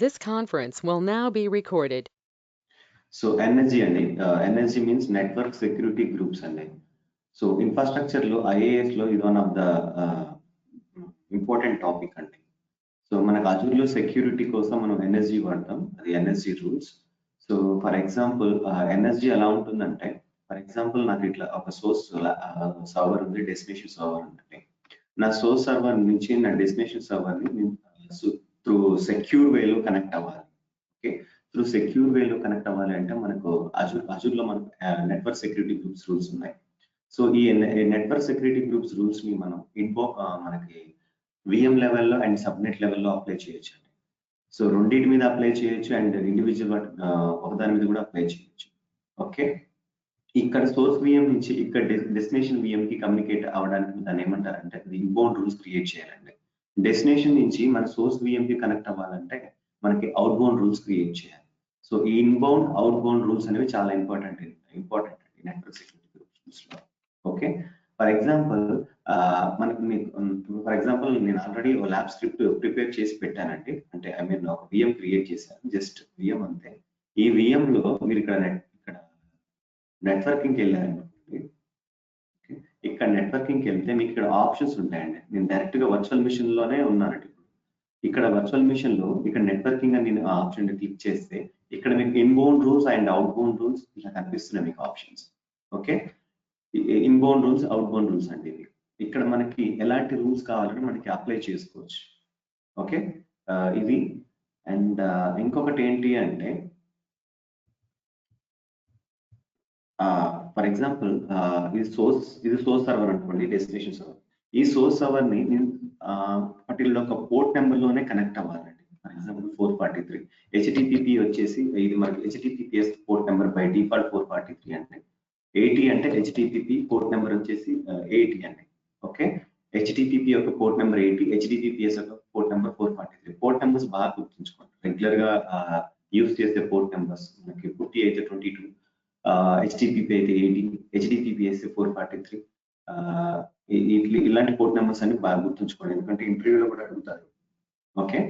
This conference will now be recorded. So NSG అండి, NSG means network security groups అండి. So infrastructure లో IAS లో ఇది one of the important topic అండి. So మనకు Azure లో సెక్యూరిటీ కోసం మనం NSG వాడతాం, అది NSG rules. So for example NSG ఎలా ఉంటుందంటే, ఫర్ ఎగ్జాంపుల్ నాకు ఇట్లా ఒక సోర్స్ సర్వర్ ఉంది, డెస్టినేషన్ సర్వర్ ఉందండి. నా సోర్స్ సర్వర్ నుంచి నా డెస్టినేషన్ సర్వర్ ని త్రూ సెక్యూర్ వేలో కనెక్ట్ అవ్వాలి. ఓకే, త్రూ సెక్యూర్ వేలో కనెక్ట్ అవ్వాలి అంటే మనకు అజూర్ లో మనకు నెట్వర్క్ సెక్యూరిటీ గ్రూప్స్ రూల్స్ ఉన్నాయి. సో ఈ నెట్వర్క్ సెక్యూరిటీ గ్రూప్స్ రూల్స్ ని మనం మనకి VM లెవెల్లో అండ్ సబ్నెట్ లెవెల్లో అప్లై చేయొచ్చు అండి. సో రెండింటి మీద అప్లై చేయొచ్చు అండ్ ఇండివిజువల్ ఒకదాని మీద కూడా అప్లై చేయొచ్చు. ఓకే, ఇక్కడ సోర్స్ VM నుంచి ఇక్కడ డెస్టినేషన్ VM కి కమ్యూనికేట్ అవ్వడానికి దాన్ని ఏమంటారంటే ఇన్బౌండ్ రూల్స్ క్రియేట్ చేయాలండి. డెస్టినేషన్ నుంచి మన సోర్స్ VM కి కనెక్ట్ అవ్వాలంటే మనకి అవుట్ బౌండ్ రూల్స్ క్రియేట్ చేయాలి. సో ఈ ఇన్బౌండ్ అవుట్ బౌండ్ రూల్స్ అనేవి చాలా ఇంపార్టెంట్ అండి నెట్వర్క్ సెక్యూరిటీ రూల్స్ లో. Okay, for example for example నేను ఆల్రెడీ ఒక ల్యాబ్ స్క్రిప్ట్ ప్రిపేర్ చేసి పెట్టానండి. అంటే ఐ మీన్ ఒక VM క్రియేట్ చేశాను, జస్ట్ VM అంతే. ఈ VM లో మీరు ఇక్కడ నెట్వర్కింగ్ వెళ్ళారనుకోండి. ఇక్కడ నెట్వర్కింగ్ వెళ్తే మీకు ఇక్కడ ఆప్షన్స్ ఉంటాయండి. నేను డైరెక్ట్ గా వర్చువల్ మిషన్ లోనే ఉన్నానండి. ఇక్కడ వర్చువల్ మిషన్ లో ఇక్కడ నెట్వర్కింగ్ అని నేను ఆప్షన్ క్లిక్ చేస్తే ఇక్కడ మీకు inbound rules and out bound rules ఇలా కనిపిస్తున్నాయి మీకు options. Okay, inbound rules, out bound rules అండి. ఇక్కడ మనకి ఎలాంటి రూల్స్ కావాలని మనకి అప్లై చేసుకోవచ్చు. ఓకే, ఇది అండ్ ఇంకొకటి ఏంటి అంటే ఫర్ ఎగ్జాంపుల్ ఇది సోర్స్ సర్వర్ అనుకోండి, డెస్టినేషన్ సర్వర్. ఈ సోర్స్ సర్వర్ ని నేను పర్టికులర్ ఒక పోర్ట్ నెంబర్ లోనే కనెక్ట్ అవ్వాలండి. ఫర్ ఎగ్జాంపుల్ 443 HTTP వచ్చేసి ఇది మనకి HTTPS port number by default 443 అంటే 80 అంటే HTTP పోర్ట్ నెంబర్ వచ్చేసి 80 అండి. ఓకే, HTTP యొక్క పోర్ట్ నెంబర్ 80, HTTPS యొక్క పోర్ట్ నెంబర్ 443. పోర్ట్ నెంబర్స్ బాగా గుర్తుంచుకోండి. రెగ్యులర్ గా యూజ్ చేసే పోర్ట్ నెంబర్స్ మనకి 50 అయితే 22, HTTP అయితే 18, HTTPS 443. ఇలాంటి పోర్ట్ నెంబర్స్ అన్ని బాగా గుర్తుంచుకోండి, ఎందుకంటే ఇంటర్వ్యూలో కూడా అడుగుతారు. ఓకే,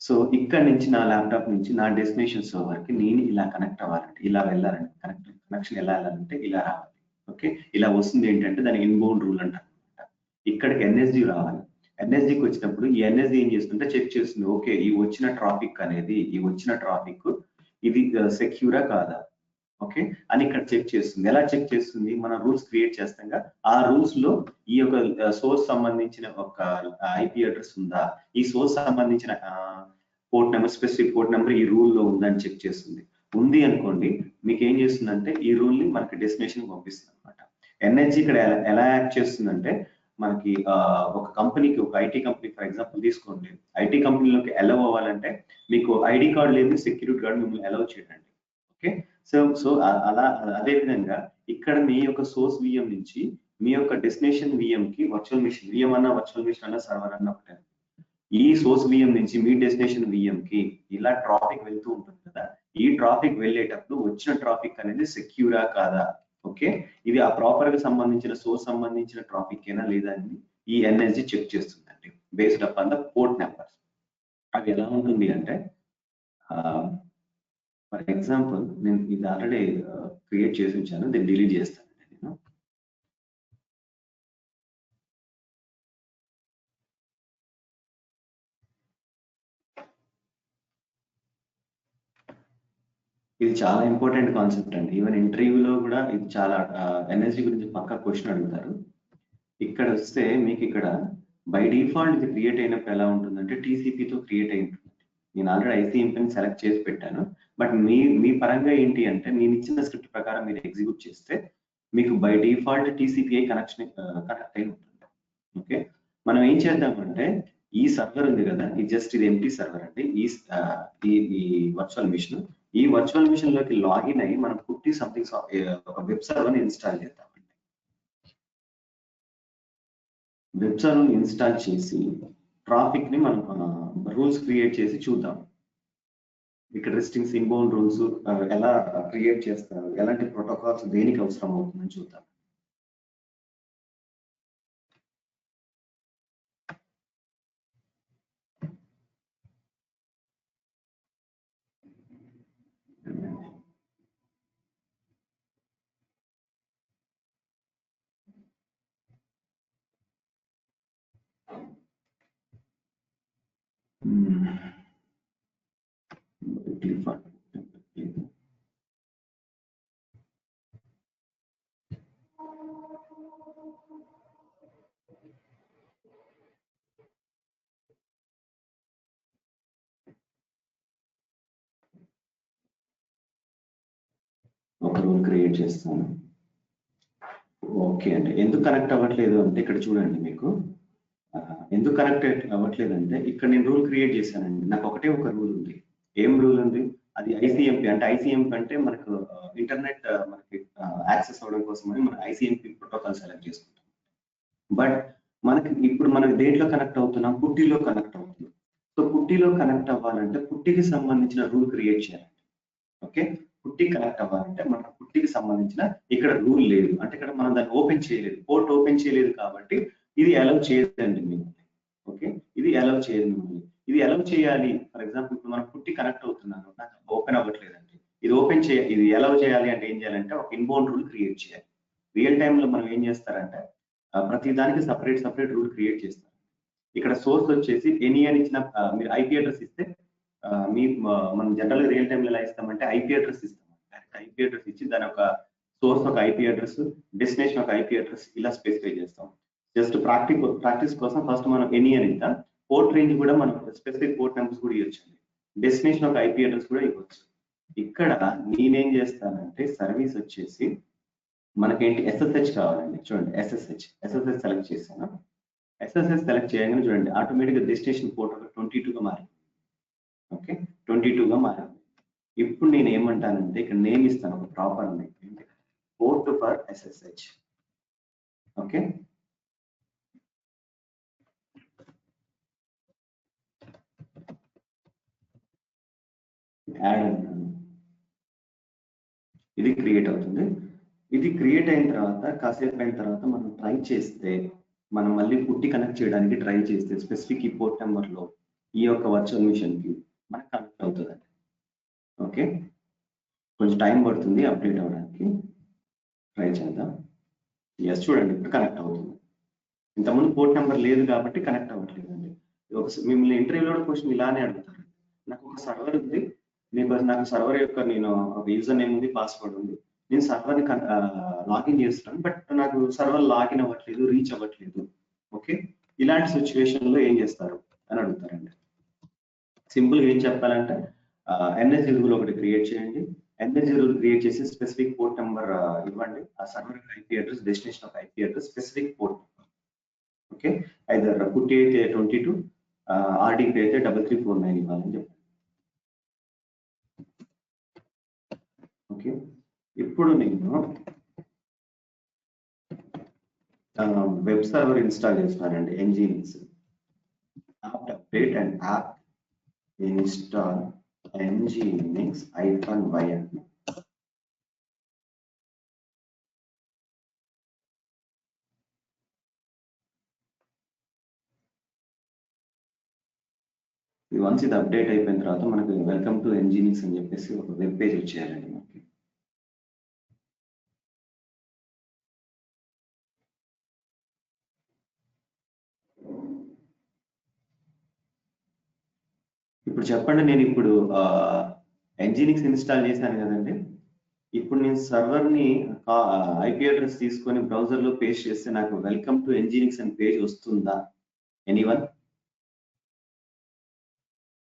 సో ఇక్కడ నుంచి నా ల్యాప్టాప్ నుంచి నా డెస్టినేషన్ సర్వర్ కి నేను ఇలా కనెక్ట్ అవ్వాలంటే, ఇలా వెళ్ళాలంటే కనెక్షన్ ఎలా వెళ్ళాలంటే ఇలా రావాలి. ఓకే, ఇలా వస్తుంది ఏంటంటే దాని ఇన్బౌండ్ రూల్ అంటారు. ఇక్కడికి NSG రావాలి. NSGకి వచ్చినప్పుడు ఈ NSG ఏం చేస్తుంటే చెక్ చేస్తుంది, ఓకే ఈ వచ్చిన ట్రాఫిక్ ఇది సెక్యూరా కాదా, ఓకే అని ఇక్కడ చెక్ చేస్తుంది. ఎలా చెక్ చేస్తుంది, మన రూల్స్ క్రియేట్ చేస్తాం. ఆ రూల్స్ లో ఈ యొక్క సోర్స్ సంబంధించిన ఒక IP అడ్రస్ ఉందా, ఈ సోర్స్ సంబంధించిన port number, specific port number ఈ రూల్ లో ఉందని చెక్ చేస్తుంది. ఉంది అనుకోండి, మీకు ఏం చేస్తుందంటే ఈ రూల్ ని మనకి డెస్టినేషన్ పంపిస్తుంది అనమాట. NSG ఇక్కడ ఎలా యాక్ట్ చేస్తుందంటే, మనకి ఒక కంపెనీకి, ఒక IT కంపెనీ ఫర్ ఎగ్జాంపుల్ తీసుకోండి. IT కంపెనీలోకి అలౌ అవ్వాలంటే మీకు ID కార్డ్ లేదు, సెక్యూరిటీ కార్డ్ మిమ్మల్ని అలౌ చేయడండి. ఓకే, సో అలా అదే విధంగా ఇక్కడ మీ యొక్క సోర్స్ VM నుంచి మీ యొక్క డెస్టినేషన్ VM కి వర్చువల్ మిషన్, VM అన్న వర్చువల్ మిషన్ అన్న సర్వర్ అన్న ఒకటే. ఈ సోర్స్ VM నుంచి మీ డెస్టినేషన్ VM కి ఇలా ట్రాఫిక్ వెళ్తూ ఉంటుంది కదా, ఈ ట్రాఫిక్ వెళ్ళేటప్పుడు వచ్చిన ట్రాఫిక్ అనేది సెక్యూరా కాదా, ఓకే ఇది ఆ ప్రాపర్ గా సంబంధించిన సోర్స్ సంబంధించిన ట్రాఫిక్ ఏనా లేదా అని ఈ NSG చెక్ చేస్తుందండి, based up on the port numbers. అవి ఎలా ఉంటుంది అంటే, ఫర్ ఎగ్జాంపుల్ నేను ఇది ఆల్రెడీ క్రియేట్ చేసి ఉంచాను, దీన్ని డిలీట్ చేస్తాను నేను. ఇది చాలా ఇంపార్టెంట్ కాన్సెప్ట్ అండి. ఈవెన్ ఇంటర్వ్యూలో కూడా ఇది చాలా NSG గురించి పక్కా క్వశ్చన్ అడుగుతారు. ఇక్కడ వస్తే మీకు ఇక్కడ బై డిఫాల్ట్ ఇది క్రియేట్ అయినప్పుడు ఎలా ఉంటుందంటే TCPతో క్రియేట్ అయి ఉంటుంది. నేను ఆల్రెడీ ICMPని సెలెక్ట్ చేసి పెట్టాను. బట్ మీ పరంగా ఏంటి అంటే, నేను ఇచ్చిన స్క్రిప్ట్ ప్రకారం మీరు ఎగ్జిక్యూట్ చేస్తే మీకు బై డిఫాల్ట్ TCPI కనెక్ట్ అయి ఉంటుంది. ఓకే, మనం ఏం చేద్దామంటే ఈ సర్వర్ ఉంది కదా, ఇది ఎంటీ సర్వర్ అండి. ఈ వర్చువల్ మిషన్, ఈ వర్చువల్ మిషన్ లోకి లాగిన్ అయ్యి మనం పుట్టి సంథింగ్ ఒక వెబ్ సర్వర్ ఇన్స్టాల్ చేద్దాం. వెబ్ సర్వర్ ఇన్స్టాల్ చేసి ట్రాఫిక్ ని మనం రూల్స్ క్రియేట్ చేసి చూద్దాం. ఇక్కడ రెస్ట్రింగ్స్, ఇన్బౌండ్ రూల్స్ ఎలా క్రియేట్ చేస్తారు, ఎలాంటి ప్రోటోకాల్స్ దేనికి అవసరం అవుతుందని చూద్దాం. ఒక రూల్ క్రియేట్ చేస్తాను. ఓకే అండి, ఎందుకు కనెక్ట్ అవ్వట్లేదు అంటే ఇక్కడ చూడండి, మీకు ఎందుకు కనెక్ట్ అవ్వట్లేదు అంటే ఇక్కడ నేను రూల్ క్రియేట్ చేశానండి. నాకు ఒకటే ఒక రూల్ ఉంది. ఏం రూల్ ఉంది? అది ఐసీఎంపీ. అంటే ఐసీఎంపీ అంటే మనకు ఇంటర్నెట్ మనకి యాక్సెస్ అవ్వడం కోసమని మనం ఐసీఎంపీ ప్రోటోకాల్ సెలెక్ట్ చేసుకుంటాం. బట్ మనకి ఇప్పుడు మనం దేంట్లో కనెక్ట్ అవుతున్నాం? పుట్టిలో కనెక్ట్ అవుతున్నాం. సో పుట్టిలో కనెక్ట్ అవ్వాలంటే పుట్టికి సంబంధించిన రూల్ క్రియేట్ చేయాలి. ఓకే, పుట్టి కనెక్ట్ అవ్వాలంటే మన పుట్టికి సంబంధించిన ఇక్కడ రూల్ లేదు. అంటే ఇక్కడ మనం దాన్ని ఓపెన్ చేయలేదు, పోర్ట్ ఓపెన్ చేయలేదు కాబట్టి ఇది అలౌ చేయదండి మిమ్మల్ని. ఓకే, ఇది అలౌ చేయదు మిమ్మల్ని. ఇది అలౌ చేయాలి. ఫర్ ఎగ్జాంపుల్ ఇప్పుడు మనం పుట్టి కనెక్ట్ అవుతున్నాను, నాకు ఓపెన్ అవ్వట్లేదండి. ఇది ఓపెన్ చేయాలి, ఇది అలౌ చేయాలి అంటే ఏం చేయాలంటే ఒక ఇన్బౌండ్ రూల్ క్రియేట్ చేయాలి. రియల్ టైమ్ లో మనం ఏం చేస్తారంటే ప్రతి దానికి సపరేట్ రూల్ క్రియేట్ చేస్తారు. ఇక్కడ సోర్స్ వచ్చేసి ఎనీ అని ఇచ్చిన మీరు ఐపీ అడ్రస్ ఇస్తే మనం జనరల్ గా రియల్ టైమ్ లో ఎలా ఇస్తామంటే ఐపీ అడ్రస్ ఇస్తాం. ఐపీ అడ్రస్ ఇచ్చి దాని ఒక సోర్స్ ఒక ఐపీ అడ్రస్, డెస్టినేషన్ ఒక ఐపీ అడ్రస్ ఇలా స్పెసిఫై చేస్తాం. జస్ట్ ప్రాక్టీస్ కోసం ఫస్ట్ మనం ఎనీ అని ఇద్దాం. పోర్ట్ రేంజ్ కూడా మనం స్పెసిఫిక్ పోర్ట్ నెంబర్స్ కూడా ఇవ్వచ్చు. డెస్టినేషన్ ఒక ఐపీ అడ్రస్ కూడా ఇవ్వచ్చు. ఇక్కడ నేనేం చేస్తానంటే సర్వీస్ వచ్చేసి మనకేంటి ఎస్ఎస్హెచ్ కావాలండి. చూడండి, ఎస్ఎస్హెచ్ సెలెక్ట్ చేశాను. ఎస్ఎస్హెచ్ సెలెక్ట్ చేయగానే చూడండి ఆటోమేటిక్గా డెస్టినేషన్ పోర్ట్ ఒక 22గా మారింది. ఓకే, 22గా మారింది. ఇప్పుడు నేను ఏమంటానంటే ఇక్కడ నేమ్ ఇస్తాను, ఒక proper name, port for SSH. Okay, add అన్నాను. ఇది క్రియేట్ అవుతుంది. ఇది క్రియేట్ అయిన తర్వాత కాసేపు అయిన తర్వాత మనం ట్రై చేస్తే, మనం మళ్ళీ పుట్టి కనెక్ట్ చేయడానికి ట్రై చేస్తే స్పెసిఫిక్ ఈ పోర్ట్ నెంబర్లో ఈ యొక్క వర్చువల్ మిషన్కి మనకు కనెక్ట్ అవుతుందండి. ఓకే, కొంచెం టైం పడుతుంది అప్డేట్ అవ్వడానికి. ట్రై చేద్దాం. ఎస్, చూడండి ఇప్పుడు కనెక్ట్ అవుతుంది. ఇంతకుముందు పోర్ట్ నెంబర్ లేదు కాబట్టి కనెక్ట్ అవ్వట్లేదండి. మిమ్మల్ని ఇంటర్వ్యూలో క్వశ్చన్ ఇలానే అడుగుతారు. నాకు ఒక సర్వర్ ఉంది, నాకు సర్వర్ యొక్క నేను ఒక యూజర్ నేమ్ ఉంది, పాస్వర్డ్ ఉంది, నేను సర్వర్ని లాగిన్ చేస్తున్నాను, బట్ నాకు సర్వర్ లాగిన్ అవ్వట్లేదు, రీచ్ అవ్వట్లేదు. ఓకే, ఇలాంటి సిచ్యువేషన్ లో ఏం చేస్తారు అని అడుగుతారండి. సింపుల్ గా ఏం చెప్పాలంటే ఎన్ఎస్జి రూల్ ఒకటి క్రియేట్ చేయండి. ఎన్ఎస్జి రూల్ క్రియేట్ చేసి స్పెసిఫిక్ పోర్ట్ నెంబర్ ఇవ్వండి. ఆ server IP address, destination of IP address, specific port. Okay, either పుట్టి అయితే 22, ఆర్డీపీ అయితే 3349 ఇవ్వాలని చెప్పండి. ఓకే, ఇప్పుడు నేను వెబ్ సర్వర్ ఇన్స్టాల్ చేస్తున్నానండి. nginx apt update and app install nginx-y. Once ఇది అప్డేట్ అయిపోయిన తర్వాత మనకు వెల్కమ్ టు nginx అని చెప్పేసి ఒక వెబ్ పేజ్ వచ్చేయాలండి మనకి. ఇప్పుడు చెప్పండి, నేను ఇప్పుడు nginx ఇన్స్టాల్ చేశాను కదండి. ఇప్పుడు నేను సర్వర్ని ఐపీ అడ్రస్ తీసుకొని బ్రౌజర్లో పేస్ట్ చేస్తే నాకు వెల్కమ్ టు nginx అని పేజ్ వస్తుందా? ఎనీవన్?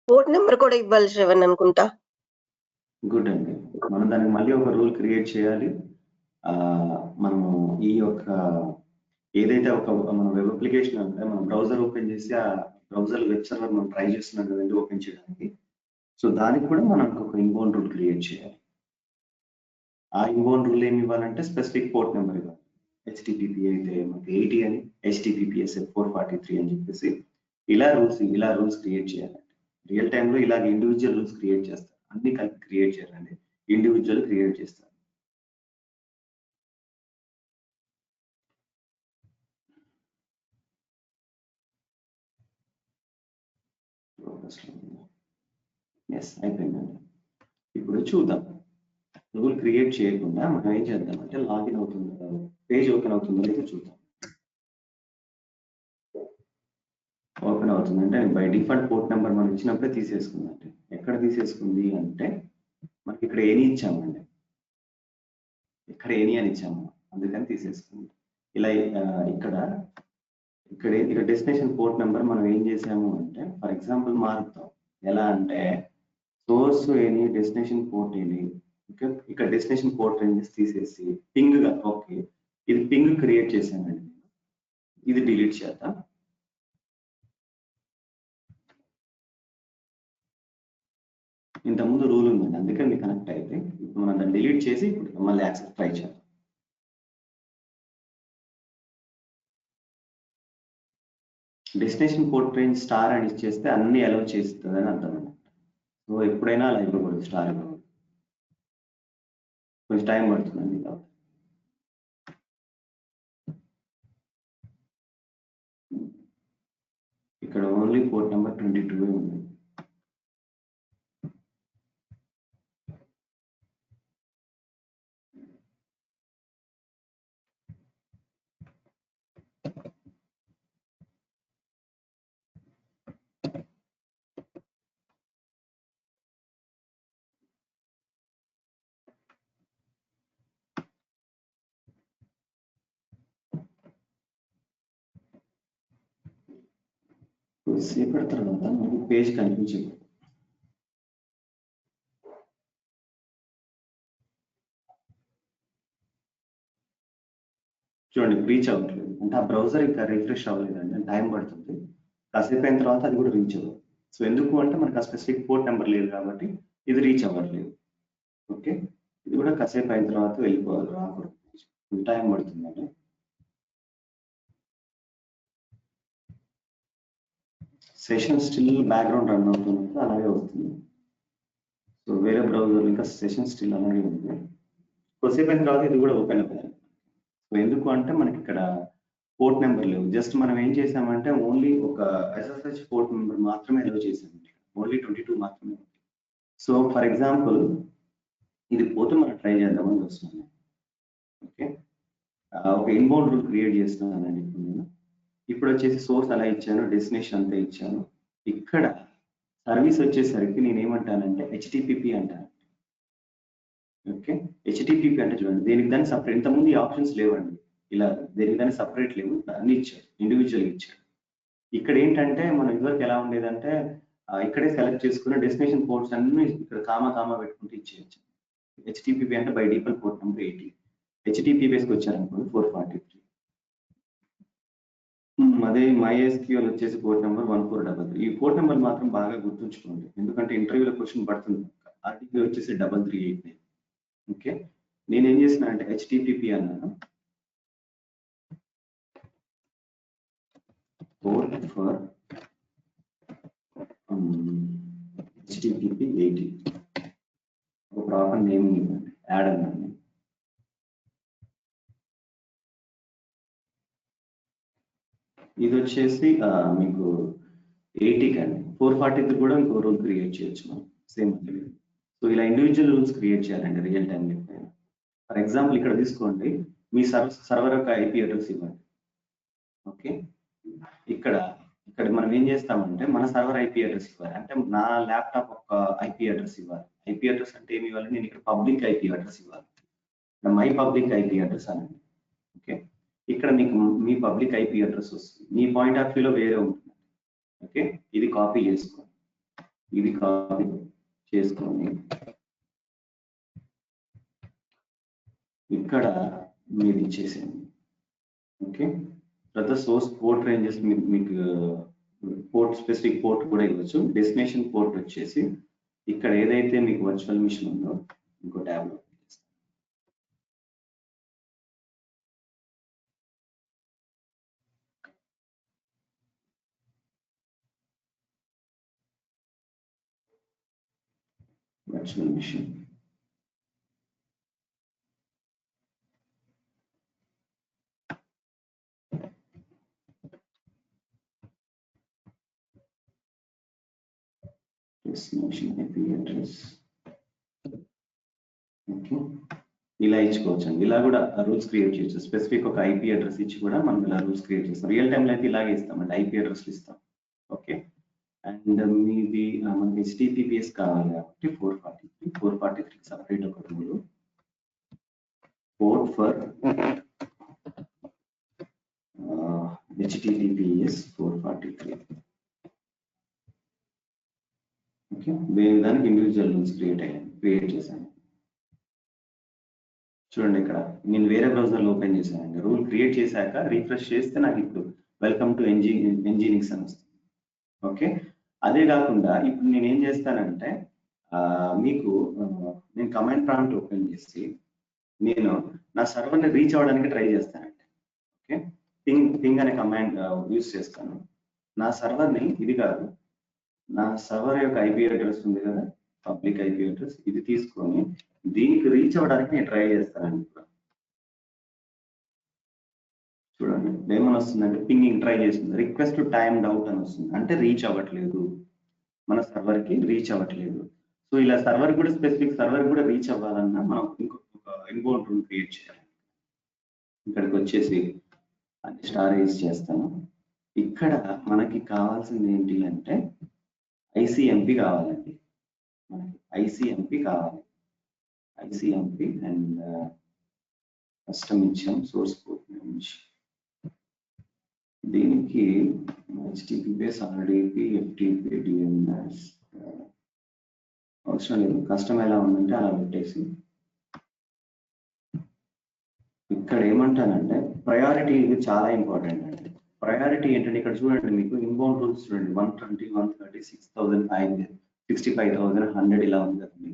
పోర్ట్ నెంబర్ కూడా ఇవ్వాలి శ్రవణ్ అనుకుంటా. గుడ్ అండి, మనం దానికి మళ్ళీ ఒక రూల్ క్రియేట్ చేయాలి. మనము ఈ యొక్క ఏదైతే ఒక మన వెబ్ అప్లికేషన్ అంటే మనం బ్రౌజర్ ఓపెన్ చేసి ఆ బ్రౌజర్ వెబ్ సర్వర్ మనం ట్రై చేస్తున్నాం కదండి ఓపెన్ చేయడానికి. సో దానికి కూడా మనం ఒక ఇన్బౌండ్ రూల్ క్రియేట్ చేయాలి. ఆ ఇన్బౌండ్ రూల్ ఏమి ఇవ్వాలంటే స్పెసిఫిక్ పోర్ట్ నెంబర్ ఇవ్వాలి. హెచ్టిటిపి అయితే మనకి 80 అని, HTTPS 443 అని చెప్పేసి ఇలా రూల్స్ క్రియేట్ చేయాలండి. రియల్ టైంలో ఇలాగ ఇండివిజువల్ రూల్స్ క్రియేట్ చేస్తారు. అన్ని కలిపి క్రియేట్ చేయాలండి, ఇండివిజువల్ క్రియేట్ చేస్తారు. ఎస్, అయిపోయిందండి. ఇప్పుడు చూద్దాం. రూల్ క్రియేట్ చేయకుండా మనం ఏం చేద్దామంటే లాగిన్ అవుతుందో పేజ్ ఓపెన్ అవుతుందో లేదో చూద్దాం. ఓపెన్ అవుతుందంటే బై డిఫాల్ట్ పోర్ట్ నెంబర్ మనం ఇచ్చినప్పుడే తీసేసుకుందండి. ఎక్కడ తీసేసుకుంది అంటే మనకి ఇక్కడ ఏని ఇచ్చామండి, ఇక్కడ ఏని అని ఇచ్చాము, అందుకని తీసేసుకుంది. ఇలా ఇక్కడ డెస్టినేషన్ పోర్ట్ నెంబర్ మనం ఏం చేసాము అంటే ఫర్ ఎగ్జాంపుల్ మారుతాం. ఎలా అంటే సోర్స్ ఏని, డెస్టినేషన్ పోర్ట్ ఏని, ఇక్కడ డెస్టినేషన్ పోర్ట్ రేంజెస్ తీసేసి పింగ్ గా ఓకే ఇది పింగ్ క్రియేట్ చేశానండి. ఇది డిలీట్ చేద్దాం. ఇంతకుముందు రూల్ ఉందండి, అందుకే మీకు కనెక్ట్ అయితే ఇప్పుడు మనం దాన్ని డిలీట్ చేసి ఇప్పుడు మళ్ళీ యాక్సెస్ ట్రై చేద్దాం. డెస్టినేషన్ పోర్ట్ రేంజ్ స్టార్ అని ఇచ్చేస్తే అన్ని అలౌ చేస్తుంది అని అర్థం అండి. సో ఎప్పుడైనా అలా ఇవ్వకూడదు, స్టార్ ఇవ్వకూడదు, కొంచెం టైం పడుతుందండి. ఇక్కడ ఓన్లీ పోర్ట్ నెంబర్ 22 ఉంది. సేపటి తర్వాత మనకి పేజ్ కనిపించదు. చూడండి రీచ్ అవ్వట్లేదు అంటే ఆ బ్రౌజర్ ఇంకా రిఫ్రెష్ అవ్వలేదండి, టైం పడుతుంది. కాసేపు అయిన తర్వాత అది కూడా రీచ్ అవ్వదు. సో ఎందుకు అంటే మనకు ఆ స్పెసిఫిక్ పోర్ట్ నెంబర్ లేదు కాబట్టి ఇది రీచ్ అవ్వట్లేదు. ఓకే, ఇది కూడా కాసేపు అయిన తర్వాత వెళ్ళిపోవాలి, రాకూడదు, టైం పడుతుందండి. సెషన్ స్టిల్ బ్యాక్గ్రౌండ్ రన్ అవుతుంది, అలాగే వస్తుంది. సో వేరే బ్రౌజర్ ఇంకా సెషన్ స్టిల్ అలాగే ఉంది. కొద్దిసేపు అయిన తర్వాత ఇది కూడా ఓపెన్ అవుతుంది. సో ఎందుకు అంటే మనకి ఇక్కడ పోర్ట్ నెంబర్ లేవు, జస్ట్ మనం ఏం చేసామంటే ఓన్లీ ఒక SSH పోర్ట్ నెంబర్ మాత్రమే అలౌ చేసామండి, ఓన్లీ 22 మాత్రమే. సో ఫర్ ఎగ్జాంపుల్ ఇది పోతే మనం ట్రై చేద్దామని వస్తున్నాను. ఓకే, ఒక ఇన్బౌండ్ రూల్ క్రియేట్ చేస్తున్నానండి ఇప్పుడు నేను. ఇప్పుడు వచ్చేసి సోర్స్ అలా ఇచ్చాను, డెస్టినేషన్ అంతా ఇచ్చాను. ఇక్కడ సర్వీస్ వచ్చేసరికి నేను ఏమంటానంటే HTTP అంటాను. ఓకే, HTTP అంటే చూడండి దేనికి దాన్ని సపరేట్, ఇంతకుముందు ఈ ఆప్షన్స్ లేవండి, ఇలా దేనికి దాన్ని సపరేట్ లేవు, అన్ని ఇచ్చారు, ఇండివిజువల్ ఇచ్చారు. ఇక్కడ ఏంటంటే మనం ఇదివరకు ఎలా ఉండేదంటే ఇక్కడే సెలెక్ట్ చేసుకున్న డెస్టినేషన్ పోర్ట్స్ అన్ని ఇక్కడ కామా పెట్టుకుంటూ ఇచ్చేయచ్చు. HTTP అంటే బై డిఫాల్ట్ పోర్ట్ నెంబర్ 80, HTTPSకి వచ్చారనుకోండి 443. అదే MySQL వచ్చేసి పోర్ట్ నెంబర్ 1433. ఈ పోర్ట్ నెంబర్ మాత్రం బాగా గుర్తుంచుకోండి, ఎందుకంటే ఇంటర్వ్యూలో క్వశ్చన్ పడుతుంది. RTP వచ్చేసి 3389. ఓకే, నేనేం చేసిన అంటే HTTP అన్నాను, పోర్ట్ ఫర్ HTTP 80, ఒక ప్రాపర్ నేమ్ ఇవ్వండి, యాడ్ అన్నాను. ఇది వచ్చేసి మీకు 80 కండి, 443 కూడా ఇంకో రూల్ క్రియేట్ చేయొచ్చు మనం సేమ్. సో ఇలా ఇండివిజువల్ రూల్స్ క్రియేట్ చేయాలండి రియల్ టైం. ఫర్ ఎగ్జాంపుల్ ఇక్కడ తీసుకోండి, మీ సర్వర్ యొక్క IP అడ్రస్ ఇవ్వండి. ఓకే, ఇక్కడ మనం ఏం చేస్తామంటే మన సర్వర్ IP అడ్రస్ ఇవ్వాలి, అంటే నా ల్యాప్టాప్ యొక్క IP అడ్రస్ ఇవ్వాలి. IP అడ్రస్ అంటే ఏమి ఇవ్వాలి, నేను ఇక్కడ పబ్లిక్ IP అడ్రస్ ఇవ్వాలి, మై పబ్లిక్ IP అడ్రస్ అనండి. ఓకే, ఇక్కడ మీకు మీ పబ్లిక్ IP అడ్రస్ వస్తుంది, మీ పాయింట్ ఆఫ్ వ్యూలో వేరే ఉంటుంది. ఓకే, ఇది కాపీ చేసుకోండి, ఇది కాపీ చేసుకొని ఇక్కడ మీరు ఇచ్చేసేయండి. ఓకే, తర్వాత సోర్స్ పోర్ట్ రేంజెస్ మీకు పోర్ట్ స్పెసిఫిక్ పోర్ట్ కూడా ఇవ్వచ్చు. డెస్టినేషన్ పోర్ట్ వచ్చేసి ఇక్కడ ఏదైతే మీకు వర్చువల్ మిషన్ ఉందో ఇంకో ట్యాబ్లో virtual machine. Destination IP address. Okay, ఇలా ఇచ్చుకోవచ్చు అండి. ఇలా కూడా రూల్స్ క్రియేట్ చేయొచ్చు. స్పెసిఫిక్ ఒక ఐపీ అడ్రస్ ఇచ్చి కూడా మనం ఇలా రూల్స్ క్రియేట్ చేస్తాం. రియల్ టైంలో అయితే ఇలాగే ఇస్తామండి, ఐపీ అడ్రస్లు ఇస్తాం. ఓకే, అండ్ మీది మనకి HTTPS కావాలి కాబట్టి 443 సపరేట్ ఒక rule. Port for HTTPS 443. Okay, దానికి ఇండివిజువల్ రూల్స్ క్రియేట్ చేశాను. చూడండి, ఇక్కడ నేను వేరే బ్రౌజర్లో ఓపెన్ చేశానండి. రూల్ క్రియేట్ చేశాక రీఫ్రెష్ చేస్తే నాకు ఇప్పుడు వెల్కమ్ టు ఎన్జినిక్స్ అని వస్తుంది. ఓకే, అదే కాకుండా ఇప్పుడు నేను ఏం చేస్తానంటే మీకు నేను కమాండ్ ప్రాంప్ట్ ఓపెన్ చేసి నేను నా సర్వర్ని రీచ్ అవ్వడానికి ట్రై చేస్తానండి. ఓకే, పింగ్ అనే కమాండ్ యూజ్ చేస్తాను. నా సర్వర్ని, ఇది కాదు, నా సర్వర్ యొక్క ఐపీ అడ్రస్ ఉంది కదా, పబ్లిక్ ఐపీ అడ్రస్, ఇది తీసుకొని దీనికి రీచ్ అవ్వడానికి నేను ట్రై చేస్తానండి. చూడండి ఏమని వస్తుందంటే పింగింగ్ ట్రై చేస్తుంది, రిక్వెస్ట్ టైమ్డ్ అవుట్ అని వస్తుంది. అంటే రీచ్ అవ్వట్లేదు, మన సర్వర్ కి రీచ్ అవ్వట్లేదు. సో ఇలా సర్వర్ కూడా, స్పెసిఫిక్ సర్వర్ కూడా రీచ్ అవ్వాలన్నా మనం ఇంకొక ఇన్బౌండ్ రూల్ క్రియేట్ చేయాలి. ఇక్కడికి వచ్చేసి అది స్టారేజ్ చేస్తాను. ఇక్కడ మనకి కావాల్సింది ఏంటి అంటే ఐసిఎంపి కావాలండి. మనకి ఐసిఎంపి కావాలి. ఐసిఎంపి అండ్ కస్టమ్ ఇచ్చాం, సోర్స్ కోడ్ నుంచి. దీనికి HTTPS RDP FTP DNS అవసరం లేదు. కస్టమ్ ఎలా ఉందంటే అలా పెట్టేసి ఇక్కడ ఏమంటానంటే ప్రయారిటీ, ఇది చాలా ఇంపార్టెంట్ అండి. ప్రయారిటీ ఏంటంటే ఇక్కడ చూడండి, మీకు ఇన్బౌండ్ రూల్స్ చూడండి, 120, 130, 6,000, 65,000, 100 ఇలా ఉంది కదండి.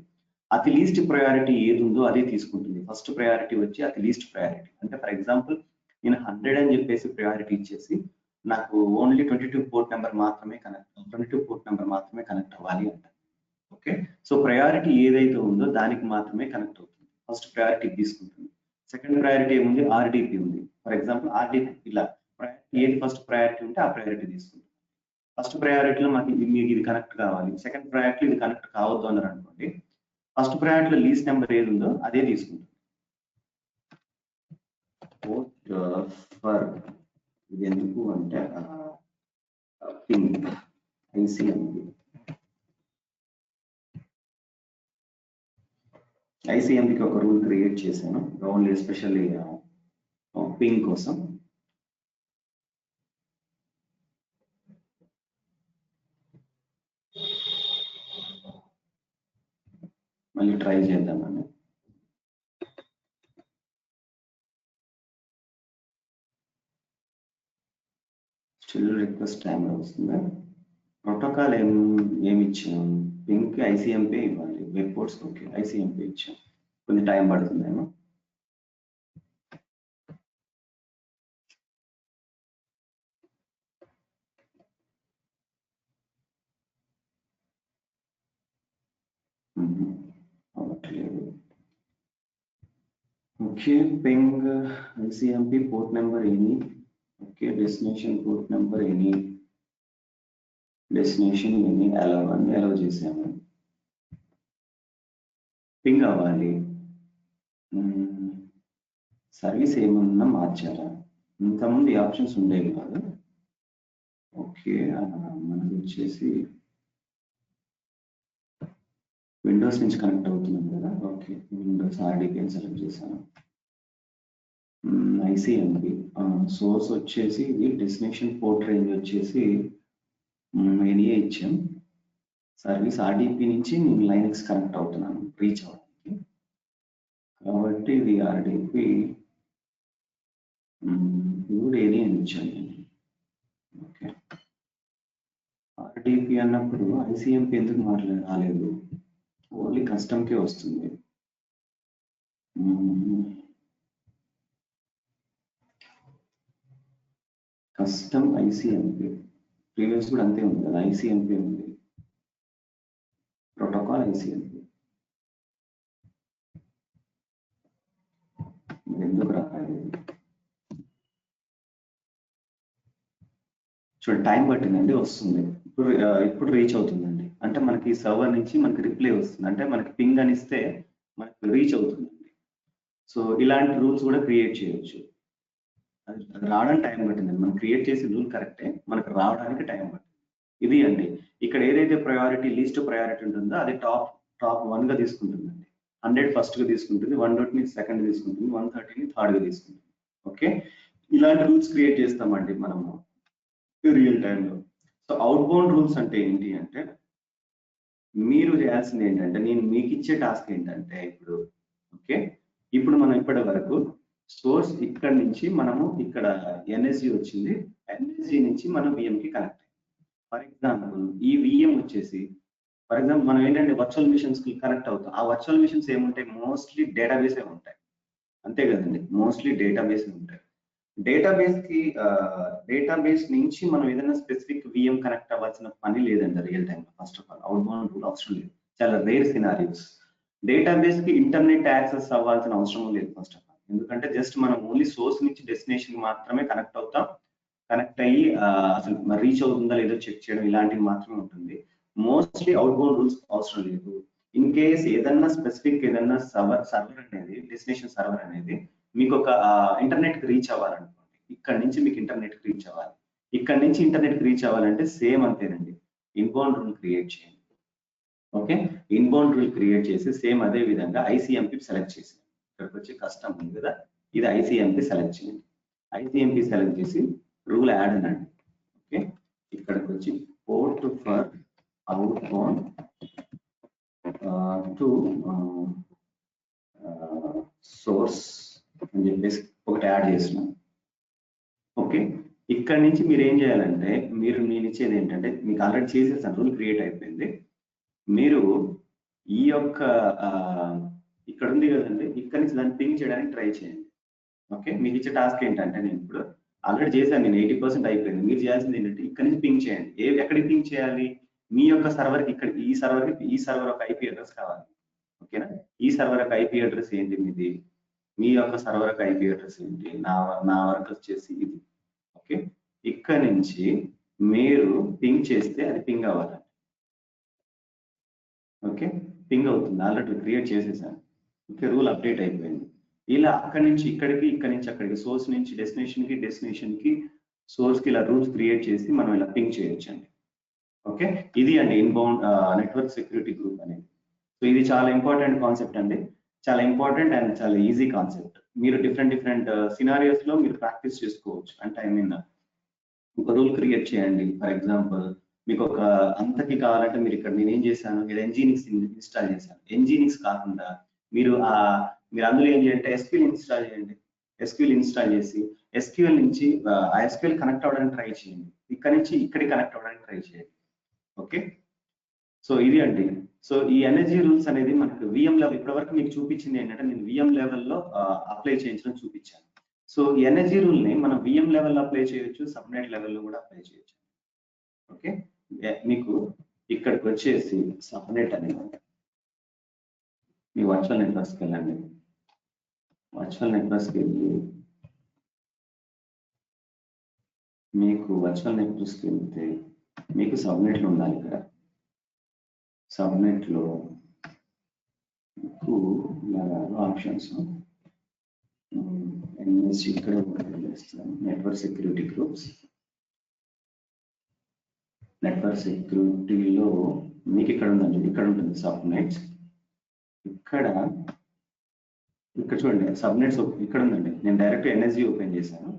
అతి లీస్ట్ ప్రయారిటీ ఏది ఉందో అదే తీసుకుంటుంది. ఫస్ట్ ప్రయారిటీ వచ్చి అతి లీస్ట్ ప్రయారిటీ. అంటే ఫర్ ఎగ్జాంపుల్ నేను 100 అని చెప్పేసి ప్రయారిటీ ఇచ్చేసి నాకు ఓన్లీ 22 పోర్ట్ నెంబర్ మాత్రమే కనెక్ట్ అవ్వాలి అంట. ఓకే, సో ప్రయారిటీ ఏదైతే ఉందో దానికి మాత్రమే కనెక్ట్ అవుతుంది. ఫస్ట్ ప్రయారిటీ తీసుకుంటుంది. సెకండ్ ప్రయారిటీ ఏముంది, ఆర్డిపి ఉంది. ఫర్ ఎగ్జాంపుల్ ఆర్డిపి ఇలా ప్రయారిటీ ఏది ఫస్ట్ ప్రయారిటీ ఉంటే ఆ ప్రయారిటీ తీసుకుంటుంది. ఫస్ట్ ప్రయారిటీలో మీకు ఇది కనెక్ట్ కావాలి, సెకండ్ ప్రయారిటీలో ఇది కనెక్ట్ కావద్దు అన్నారు అనుకోండి, ఫస్ట్ ప్రయారిటీలో లీస్ట్ నెంబర్ ఏది ఉందో అదే తీసుకుంటుంది. ఫర్ ఇది ఎందుకు అంటే పింగ్ ఐసిఎంపికి ఒక రూల్ క్రియేట్ చేశాను, ఓన్లీ ఎస్పెషల్లీ పింగ్ కోసం. మళ్ళీ ట్రై చేద్దామండి. స్టిల్ రిక్వెస్ట్ టైమర్ వస్తుందా? ప్రోటోకాల్ ఏమి ఇచ్చాం, పింగ్ ఐసిఎంపీ ఇవ్వాలి, వెబ్ పోర్ట్స్ ఓకే ఐసిఎంపీ ఇచ్చాం. కొంచెం టైం పడుతుందేమో. అవ్వట్లేదు. Okay, ping ICMP port number any. Okay, destination port number any, destination any allow చేసాము. పింగ్ అవ్వాలి. సర్వీస్ ఏమన్నా మార్చారా? ఇంతకుముందు ఈ ఆప్షన్స్ ఉండేవి కాదు. ఓకే, మనకి వచ్చేసి విండోస్ నుంచి కనెక్ట్ అవుతున్నాం కదా. ఓకే, విండోస్ RDP అని సెలెక్ట్ చేశాను. ఐసిఎంపి సోర్స్ వచ్చేసి ఇది, డెస్టినేషన్ పోర్ట్ రేంజ్ వచ్చేసి ఎనిఏ ఇచ్చాం. సర్వీస్ RDP నుంచి నేను లైనక్స్ కనెక్ట్ అవుతున్నాను రీచ్ అవ్వడానికి, కాబట్టి ఇది RDP ఇప్పుడు ఎనిఏ ఇచ్చాను. ఓకే, RDP అన్నప్పుడు ఐసిఎంపి ఎందుకు రాలేదు, ఓన్లీ కస్టమ్కే వస్తుంది. కస్టమ్ ఐసిఎంపి ప్రీవియస్ కూడా అంతే ఉంది కదా, ఐసిఎంపి ఉంది, ప్రోటోకాల్ ఐసిఎంపి. ఎందుకు రాలేదు చూడండి, టైం పట్టిందండి, వస్తుంది ఇప్పుడు రీచ్ అవుతుందండి. అంటే మనకి సర్వర్ నుంచి మనకి రిప్లై వస్తుంది, అంటే మనకి పింగ్ అని ఇస్తే మనకి రీచ్ అవుతుందండి. సో ఇలాంటి రూల్స్ కూడా క్రియేట్ చేయొచ్చు. అది రావడానికి టైం పట్టిందండి. మనం క్రియేట్ చేసిన రూల్ కరెక్టే, మనకు రావడానికి టైం పట్టింది. ఇది అండి. ఇక్కడ ఏదైతే ప్రయారిటీ లీస్ట్ ప్రయారిటీ ఉంటుందో అది టాప్ 1 గా తీసుకుంటుందండి. 100 ఫస్ట్ గా తీసుకుంటుంది, 120 సెకండ్ తీసుకుంటుంది, 130 థర్డ్ గా తీసుకుంటుంది. ఓకే, ఇలాంటి రూల్స్ క్రియేట్ చేస్తామండి మనము రియల్ టైంలో. సో అవుట్ బౌండ్ రూల్స్ అంటే ఏంటి అంటే, మీరు చేయాల్సింది ఏంటంటే, నేను మీకు ఇచ్చే టాస్క్ ఏంటంటే ఇప్పుడు మనం ఇప్పటి వరకు సోర్స్ ఇక్కడ నుంచి మనము ఇక్కడ ఎన్ఎస్జి వచ్చింది, ఎన్ఎస్జి నుంచి మనం విఎం కి కనెక్ట్. ఫర్ ఎగ్జాంపుల్ ఈ విఎం వచ్చేసి, ఫర్ ఎగ్జాంపుల్ మనం ఏంటంటే వర్చువల్ మిషన్స్ కి కనెక్ట్ అవుతాం. ఆ వర్చువల్ మిషన్స్ ఏముంటాయి, మోస్ట్లీ డేటాబేస్ ఉంటాయి, అంతే కదండి, మోస్ట్లీ డేటాబేస్ ఉంటాయి. డేటాబేస్ నుంచి మనం ఏదైనా స్పెసిఫిక్ విఎం కనెక్ట్ అవ్వాల్సిన పని లేదండి real time. First of all out bound rule అవసరం లేదు, చాలా రేర్ సినారియోస్. డేటాబేస్ కి ఇంటర్నెట్ యాక్సెస్ అవ్వాల్సిన అవసరం లేదు ఫస్ట్ ఆఫ్ ఆల్, ఎందుకంటే జస్ట్ మనం ఓన్లీ సోర్స్ నుంచి డెస్టినేషన్ మాత్రమే కనెక్ట్ అవుతాం. కనెక్ట్ అయ్యి అసలు రీచ్ అవుతుందా లేదో చెక్ చేయడం ఇలాంటివి మాత్రమే ఉంటుంది. మోస్ట్లీ అవుట్ బౌండ్ రూల్స్ అవసరం లేదు. ఇన్ కేస్ ఏదన్నా స్పెసిఫిక్ ఏదన్నా సర్వర్ అనేది డెస్టినేషన్ సర్వర్ అనేది మీకు ఒక ఇంటర్నెట్ కి రీచ్ అవ్వాలనుకోండి, ఇక్కడ నుంచి మీకు ఇంటర్నెట్ కి రీచ్ అవ్వాలి. ఇక్కడ నుంచి ఇంటర్నెట్ కి రీచ్ అవ్వాలంటే సేమ్ అంతేనండి, ఇన్బౌండ్ రూల్ క్రియేట్ చేయండి. ఓకే, ఇన్బౌండ్ రూల్ క్రియేట్ చేసి సేమ్ అదే విధంగా ఐసిఎంపి సెలెక్ట్ చేసి, ఇక్కడికి వచ్చి కస్టమ్ ఉంది కదా, ఇది ఐసిఎంపి సెలెక్ట్ చేయండి. ఐసిఎంపి సెలెక్ట్ చేసి రూల్ యాడ్ అనండి. ఓకే, ఇక్కడికి వచ్చి port for out bound to source అని చెప్పేసి ఒకటి యాడ్ చేస్తున్నాం. ఓకే, ఇక్కడ నుంచి మీరు ఏం చేయాలంటే, నేను ఇచ్చేది ఏంటంటే, మీకు ఆల్రెడీ చేసేసాను, రూల్ క్రియేట్ అయిపోయింది. మీరు ఈ యొక్క ఇక్కడ ఉంది కదండి, ఇక్కడ నుంచి దాన్ని పింగ్ చేయడానికి ట్రై చేయండి. ఓకే, మీకు ఇచ్చే టాస్క్ ఏంటంటే, నేను ఇప్పుడు ఆల్రెడీ చేశాను, నేను 80% అయిపోయింది. మీరు చేయాల్సింది ఏంటంటే ఇక్కడ నుంచి పింగ్ చేయండి. ఎక్కడికి పింగ్ చేయాలి, మీ యొక్క సర్వర్కి, ఇక్కడ ఈ సర్వర్ ఒక ఐపీ అడ్రస్ కావాలి. ఓకేనా, ఈ సర్వర్ యొక్క ఐపీ అడ్రస్ ఏంటి మీది, మీ యొక్క సర్వర్ యొక్క ఐపీ అడ్రస్ ఏంటి, నా వర్క్ వచ్చేసి ఇది. ఓకే, ఇక్కడ నుంచి మీరు పింగ్ చేస్తే అది పింగ్ అవ్వాలి. ఓకే, పింగ్ అవుతుంది, ఆల్రెడీ క్రియేట్ చేసేసాను. ఓకే, రూల్ అప్డేట్ అయిపోయింది. ఇలా అక్కడి నుంచి ఇక్కడికి, ఇక్కడి నుంచి అక్కడికి, సోర్స్ నుంచి డెస్టినేషన్ కి సోర్స్ కి ఇలా రూల్స్ క్రియేట్ చేసి మనం ఇలా పింగ్ చేయొచ్చు అండి. ఓకే, ఇది అండి ఇన్బౌండ్ నెట్వర్క్ సెక్యూరిటీ గ్రూప్ అనేది. సో ఇది చాలా ఇంపార్టెంట్ కాన్సెప్ట్ అండి, చాలా ఇంపార్టెంట్ అండ్ చాలా ఈజీ కాన్సెప్ట్. మీరు డిఫరెంట్ సినారియోస్ లో మీరు ప్రాక్టీస్ చేసుకోవచ్చు. అంటే ఐ మీన్ ఒక రూల్ క్రియేట్ చేయండి. ఫర్ ఎగ్జాంపుల్ మీకు ఒక అంతకి కావాలంటే, మీరు ఇక్కడ నేను ఏం చేశాను, ఇక్కడ ఎన్జీనిక్స్ ఇన్స్టాల్ చేశాను. ఎన్జీనిక్స్ కాకుండా మీరు అందులో ఏం చేయంటే ఎస్క్యూఎల్ ఇన్స్టాల్ చేయండి. ఎస్క్యూఎల్ ఇన్స్టాల్ చేసి ఎస్క్యూఎల్ నుంచి ఆ ఎస్క్యూఎల్ కనెక్ట్ అవ్వడానికి ట్రై చేయండి. ఇక్కడ నుంచి ఇక్కడికి కనెక్ట్ అవ్వడానికి ట్రై చేయండి. ఓకే, సో ఇది అండి. సో ఈ ఎనర్జీ రూల్స్ అనేది మనకు విఎం లెవెల్, ఇప్పటి వరకు మీకు చూపించింది ఏంటంటే, నేను విఎం లెవెల్లో అప్లై చేయించడం చూపించాను. సో ఈ ఎనర్జీ రూల్ ని మనం విఎం లెవెల్లో అప్లై చేయొచ్చు, సబ్నెట్ లెవెల్లో కూడా అప్లై చేయొచ్చు. ఓకే, మీకు ఇక్కడికి వచ్చేసి సబ్నెట్ అనేది మీ వర్చువల్ నెట్వర్క్స్కి వెళ్ళండి. వర్చువల్ నెట్వర్క్స్కి వెళ్ళి మీకు వర్చువల్ నెట్వర్క్స్కి వెళ్తే మీకు సబ్నెట్లు ఉండాలి. ఇక్కడ సబ్నెట్లో మీకు ఆప్షన్స్ ఇక్కడ నెట్వర్క్ సెక్యూరిటీ గ్రూప్స్. నెట్వర్క్ సెక్యూరిటీలో మీకు ఇక్కడ ఉందండి, ఇక్కడ ఉంటుంది సబ్నెట్స్. ఇక్కడ చూడండి సబ్నెట్స్ ఇక్కడ ఉందండి. నేను డైరెక్ట్ ఎన్ఎస్జీ ఓపెన్ చేశాను.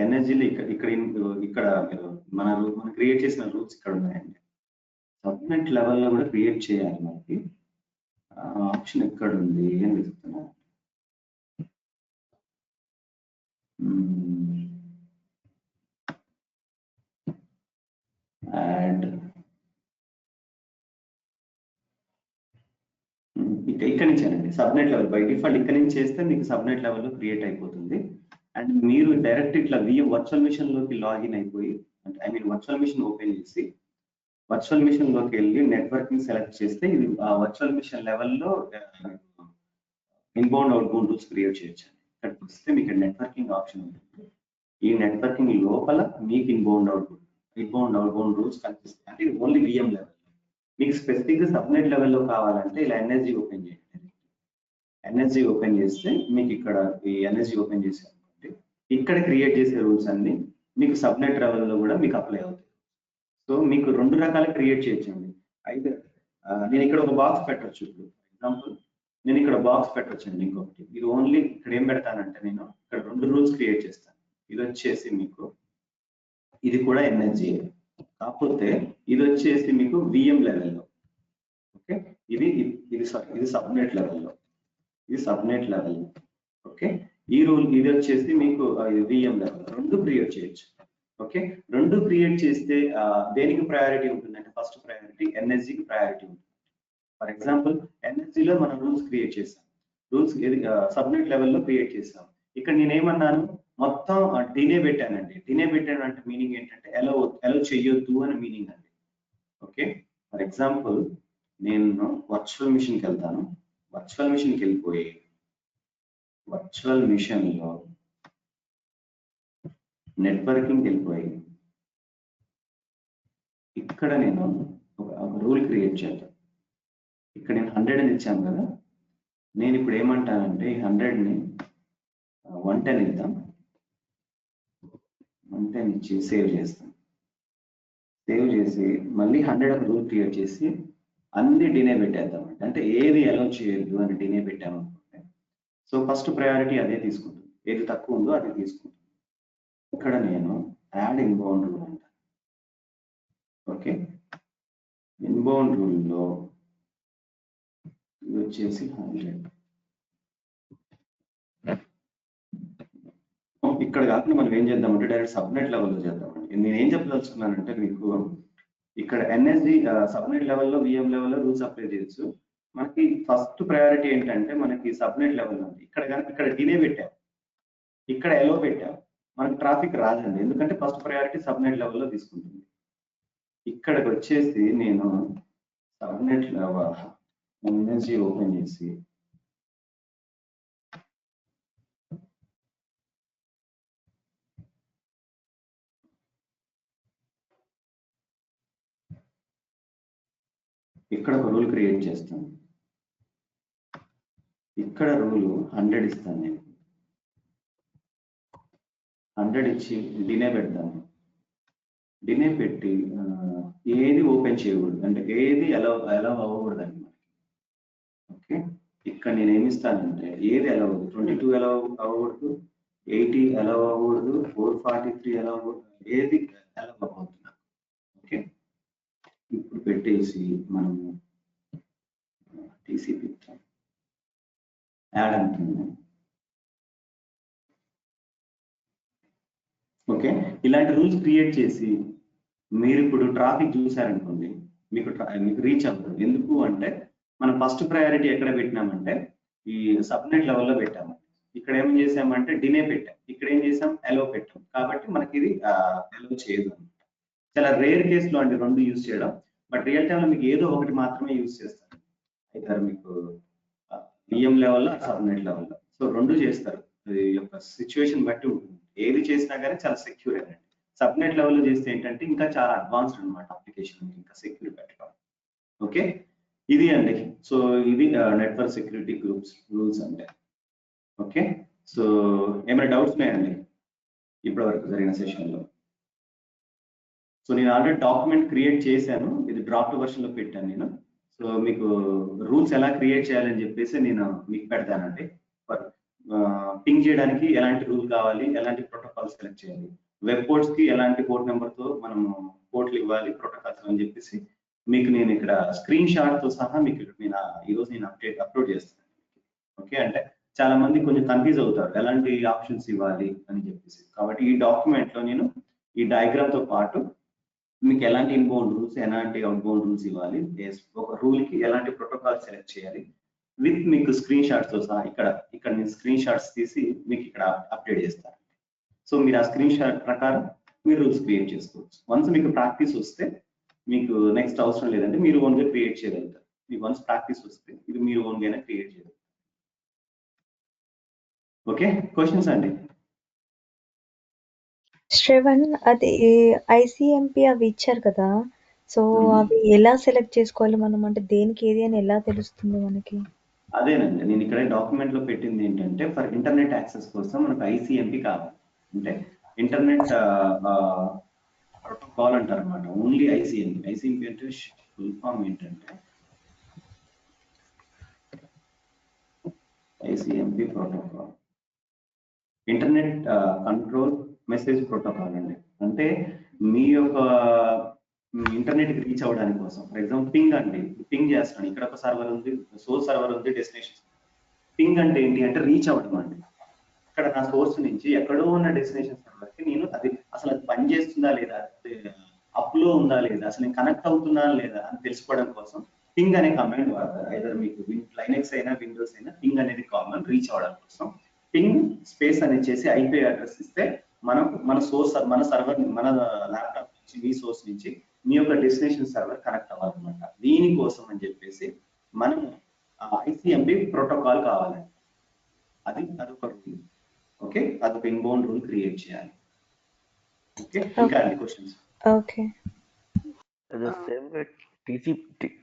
ఎన్ఎస్జీలో ఇక్కడ మీరు మనం క్రియేట్ చేసిన రూల్స్ ఇక్కడ ఉన్నాయండి. సబ్నెట్ లెవెల్లో కూడా క్రియేట్ చేయాలి. మనకి ఆప్షన్ ఎక్కడ ఉంది అని వెతుకుతున్నాను. అండ్ ఇక్కడ నుంచి అండి సబ్నెట్ లెవెల్ బై డిఫాల్ట్ ఇక్కడ నుంచి చేస్తే మీకు సబ్నెట్ లెవెల్లో క్రియేట్ అయిపోతుంది. అండ్ మీరు డైరెక్ట్ ఇట్లా వర్చువల్ మిషన్ లోకి లాగిన్ అయిపోయి, అంటే I mean virtual machine open చేసి వర్చువల్ మిషన్ లోకి వెళ్ళి నెట్వర్కింగ్ సెలెక్ట్ చేస్తే ఇది ఆ వర్చువల్ మిషన్ లెవెల్లో ఇన్బౌండ్ అవుట్బౌండ్ రూల్స్ క్రియేట్ చేయొచ్చు. ఇక్కడికి వస్తే మీకు నెట్వర్కింగ్ ఆప్షన్ ఉంటుంది. ఈ నెట్వర్కింగ్ లోపల మీకు ఇన్బౌండ్ అవుట్బౌండ్ రూల్స్ కనిపిస్తాయి. అంటే ఇది ఓన్లీ విఎం లెవెల్. మీకు స్పెసిఫిక్ సబ్నెట్ లెవెల్లో కావాలంటే ఇలా ఎన్ఎస్జి ఓపెన్ చేయండి. ఎన్ఎస్జి ఓపెన్ చేస్తే మీకు ఇక్కడ ఈ ఎన్ఎస్జి ఓపెన్ చేసారు అనుకోండి, ఇక్కడ క్రియేట్ చేసే రూల్స్ అన్ని మీకు సబ్నెట్ లెవెల్లో కూడా మీకు అప్లై అవుతాయి. సో మీకు 2 రకాల క్రియేట్ చేయొచ్చండి. అయితే నేను ఇక్కడ ఒక బాక్స్ పెట్టొచ్చు. ఇప్పుడు ఎగ్జాంపుల్ నేను ఇక్కడ బాక్స్ పెట్టొచ్చండి. ఇంకొకటి ఇది ఓన్లీ ఇక్కడ ఏం పెడతానంటే నేను ఇక్కడ 2 రూల్స్ క్రియేట్ చేస్తాను. ఇది వచ్చేసి మీకు ఇది కూడా ఎన్ఎస్జి, కాకపోతే ఇది వచ్చేసి మీకు విఎం లెవెల్లో. ఓకే, ఇది సబ్నెట్ లెవెల్లో, ఇది సబ్నెట్ లెవెల్. ఓకే, ఈ రూల్ ఇది వచ్చేసి మీకు విఎం లెవెల్. 2 క్రియేట్ చేయొచ్చు. ఓకే, 2 క్రియేట్ చేస్తే దేనికి ప్రయారిటీ ఉంటుందంటే ఫస్ట్ ప్రయారిటీ ఎన్ఎస్జికి ప్రయారిటీ ఉంటుంది. ఫర్ ఎగ్జాంపుల్ ఎన్ఎస్జిలో మనం రూల్స్ క్రియేట్ చేసాం, రూల్స్ సబ్నెట్ లెవెల్లో క్రియేట్ చేసాం. ఇక్కడ నేనేమన్నాను, మొత్తం డినే పెట్టానండి. డినే పెట్టాను అంటే మీనింగ్ ఏంటంటే అలౌ చెయ్యొద్దు అని మీనింగ్ అండి. ఓకే, ఫర్ ఎగ్జాంపుల్ నేను వర్చువల్ మిషన్కి వెళ్తాను. వర్చువల్ మిషన్కి వెళ్ళిపోయి వర్చువల్ మిషన్లో నెట్వర్కింగ్ వెళ్ళిపోయి ఇక్కడ నేను ఒక రూల్ క్రియేట్ చేద్దాం. ఇక్కడ నేను 100 అని ఇచ్చాను కదా, నేను ఇప్పుడు ఏమంటానంటే ఈ 100ని 110 ఇద్దాం. 110 ఇచ్చి సేవ్ చేస్తాం. సేవ్ చేసి మళ్ళీ 100 ఒక రూల్ క్రియేట్ చేసి అన్ని డినే పెట్టేద్దాం. అంటే ఏది అలౌ చేయొద్దు అని డినే పెట్టామనుకుంటే సో ఫస్ట్ ప్రయారిటీ అదే తీసుకుంటుంది. ఏది తక్కువ ఉందో అది తీసుకుంటుంది. ఇక్కడ నేను యాడ్ ఇన్బౌండ్ రూల్ అంటాను. ఓకే, ఇన్బౌండ్ రూల్లో ఇది వచ్చేసి 100. ఇక్కడ కాకుండా మనం ఏం చేద్దామంటే డైరెక్ట్ సబ్నెట్ లెవెల్లో చేద్దామండి. నేను ఏం చెప్పదలుచుకున్నానంటే మీకు ఇక్కడ ఎన్ఎస్జి సబ్నెట్ లెవెల్లో విఎం లెవెల్లో రూల్స్ అప్లై చేయొచ్చు. మనకి ఫస్ట్ ప్రయారిటీ ఏంటంటే మనకి సబ్నెట్ లెవెల్ ఉంది. ఇక్కడ డిలే పెట్టాం, ఇక్కడ ఎలో పెట్టాం, మనకి ట్రాఫిక్ రాదండి. ఎందుకంటే ఫస్ట్ ప్రయారిటీ సబ్నెట్ లెవెల్లో తీసుకుంటుంది. ఇక్కడికి వచ్చేసి నేను సబ్నెట్ లెవెల్ ఎన్ఎస్జి ఓపెన్ చేసి ఇక్కడ ఒక రూల్ క్రియేట్ చేస్తాను. ఇక్కడ రూల్ 100 ఇస్తాను. నేను 100 ఇచ్చి డినే పెడతాను. డినే పెట్టి ఏది ఓపెన్ చేయకూడదు, అంటే ఏది అలౌ అవ్వకూడదు అండి మనకి. ఓకే, ఇక్కడ నేను ఏమి ఇస్తానంటే ఏది అలౌ అవ్వదు, 22 అలౌ అవ్వకూడదు, 80 అలౌ అవ్వకూడదు, 443 అలౌ అవ్వకూడదు, ఏది అలౌ అవ్వకూడదు. ఓకే, ఇప్పుడు పెట్టేసి మనము టీసీపీ యాడ్ అంటుంది. ఓకే, ఇలాంటి రూల్స్ క్రియేట్ చేసి మీరు ఇప్పుడు ట్రాఫిక్ చూసారనుకోండి, మీకు రీచ్ అవుతుంది. ఎందుకు అంటే మనం ఫస్ట్ ప్రయారిటీ ఎక్కడ పెట్టినామంటే ఈ సబ్నెట్ లెవెల్లో పెట్టాము. ఇక్కడ ఏం చేసామంటే డినే పెట్టాం, ఇక్కడ ఏం చేసాం అలో పెట్టాం. కాబట్టి మనకి ఇది అలో చేయదు. చాలా రేర్ కేసులో అండి 2 యూజ్ చేయడం. బట్ రియల్ టైంలో మీకు ఏదో ఒకటి మాత్రమే యూజ్ చేస్తారు. అయితే మీకు విఎం లెవెల్లో సబ్నెట్ లెవెల్లో సో 2 చేస్తారు. అది యొక్క సిచ్యువేషన్ బట్టి ఉంటుంది. ఏది చేసినా కానీ చాలా సెక్యూర్ అండి. సబ్నెట్ లెవెల్లో చేస్తే ఏంటంటే ఇంకా చాలా అడ్వాన్స్డ్ అనమాట అప్లికేషన్, ఇంకా సెక్యూర్ పెట్టడం. ఓకే, ఇది అండి. సో ఇది నెట్వర్క్ సెక్యూరిటీ గ్రూప్స్ రూల్స్ అంటే. ఓకే, సో ఏమైనా డౌట్స్ ఉన్నాయండి ఇప్పటివరకు జరిగిన సెషన్లో? సో నేను ఆల్రెడీ డాక్యుమెంట్ క్రియేట్ చేశాను, ఇది డ్రాఫ్ట్ వర్షన్లో పెట్టాను నేను. సో మీకు రూల్స్ ఎలా క్రియేట్ చేయాలని చెప్పేసి నేను మీకు పెడతానండి. పింగ్ చేయడానికి ఎలాంటి రూల్ కావాలి, ఎలాంటి ప్రోటోకాల్ సెలెక్ట్ చేయాలి, వెబ్ పోర్ట్స్ కి ఎలాంటి పోర్ట్ నెంబర్తో మనము పోర్ట్లు ఇవ్వాలి, ప్రోటోకాల్స్ అని చెప్పేసి మీకు నేను ఇక్కడ స్క్రీన్ షాట్ తో సహా మీకు నేను ఈరోజు నేను అప్లోడ్ చేస్తాను. ఓకే, అంటే చాలా మంది కొంచెం కన్ఫ్యూజ్ అవుతారు ఎలాంటి ఆప్షన్స్ ఇవ్వాలి అని చెప్పేసి. కాబట్టి ఈ డాక్యుమెంట్ లో నేను ఈ డయాగ్రామ్ తో పాటు మీకు ఎలాంటి ఇన్బౌండ్ రూల్స్, ఎలాంటి అవుట్బౌండ్ రూల్స్ ఇవ్వాలి, ఒక రూల్ కి ఎలాంటి ప్రోటోకాల్ సెలెక్ట్ చేయాలి విత్ మీకు స్క్రీన్ షాట్స్ తో సహా ఇక్కడ నేను స్క్రీన్ షాట్స్ తీసి మీకు ఇక్కడ అప్డేట్ చేస్తాను. సో మీరు ఆ స్క్రీన్ షాట్ ప్రకారం మీరు రూల్స్ క్రియేట్ చేసుకోవచ్చు. వన్స్ మీకు ప్రాక్టీస్ వస్తే మీకు నెక్స్ట్ అవసరం లేదంటే మీరు ఓన్గా క్రియేట్ చేయగలుగుతారు. మీకు వన్స్ ప్రాక్టీస్ వస్తే ఇది మీరు ఓన్గానే క్రియేట్ చేయగలుగుతారు. ఓకే, క్వశ్చన్స్ అండి? శ్రవణ్, అది ఐసిఎంపి అవి ఇచ్చారు కదా, సో అవి ఎలా సెలెక్ట్ చేసుకోవాలి మనం, అంటే దేనికి ఏది అని ఎలా తెలుస్తుంది మనకి? అదేనండి, నేను ఇక్కడ డాక్యుమెంట్ లో పెట్టింది ఏంటంటే ఫర్ ఇంటర్నెట్ యాక్సెస్ కోసం మనకు ఐసిఎంపి కావాలి. అంటే ఇంటర్నెట్ ప్రోటోకాల్ అంటారు అనమాట. ఓన్లీ ఐసిఎంపి. ఐసిఎంపి అంటే ఫుల్ ఫామ్ ఏంటంటే ICMP protocol, internet control message protocol అండి. అంటే మీ యొక్క ఇంటర్నెట్ కి రీచ్ అవ్వడానికి కోసం, ఫర్ ఎగ్జాంపుల్ పింగ్ అండి, పింగ్ చేస్తాను. ఇక్కడ ఒక సర్వర్ ఉంది, సోర్స్ సర్వర్ ఉంది, డెస్టినేషన్. పింగ్ అంటే ఏంటి అంటే రీచ్ అవ్వడం అండి. ఇక్కడ నా సోర్స్ నుంచి ఎక్కడో ఉన్న డెస్టినేషన్ సర్వర్ కి నేను అది అసలు అది పని చేస్తుందా లేదా, అప్లో ఉందా లేదా, అసలు నేను కనెక్ట్ అవుతున్నా లేదా అని తెలుసుకోవడం కోసం పింగ్ అనే కమాండ్ వాడతారు. ఐదర్ మీకు లైనెక్స్ అయినా విండోస్ అయినా పింగ్ అనేది కామన్ రీచ్ అవ్వడం కోసం. పింగ్ స్పేస్ అని చేసి ఐపీ అడ్రస్ ఇస్తే మనం మన సోర్స్ మన సర్వర్ మన ల్యాప్టాప్ నుంచి మీ సోర్స్ నుంచి మీ యొక్క డెస్టినేషన్ సర్వర్ కనెక్ట్ అవ్వాలన్నమాట. దీనికోసం అని చెప్పేసి మనం ఐసిఎంపి ప్రోటోకాల్ కావాలి. అదొక రూల్. ఓకే, అదొక ఇన్బౌండ్ రూల్ క్రియేట్ చేయాలి. ఓకే, ఇంకా అన్ని క్వశ్చన్స్? ఓకే,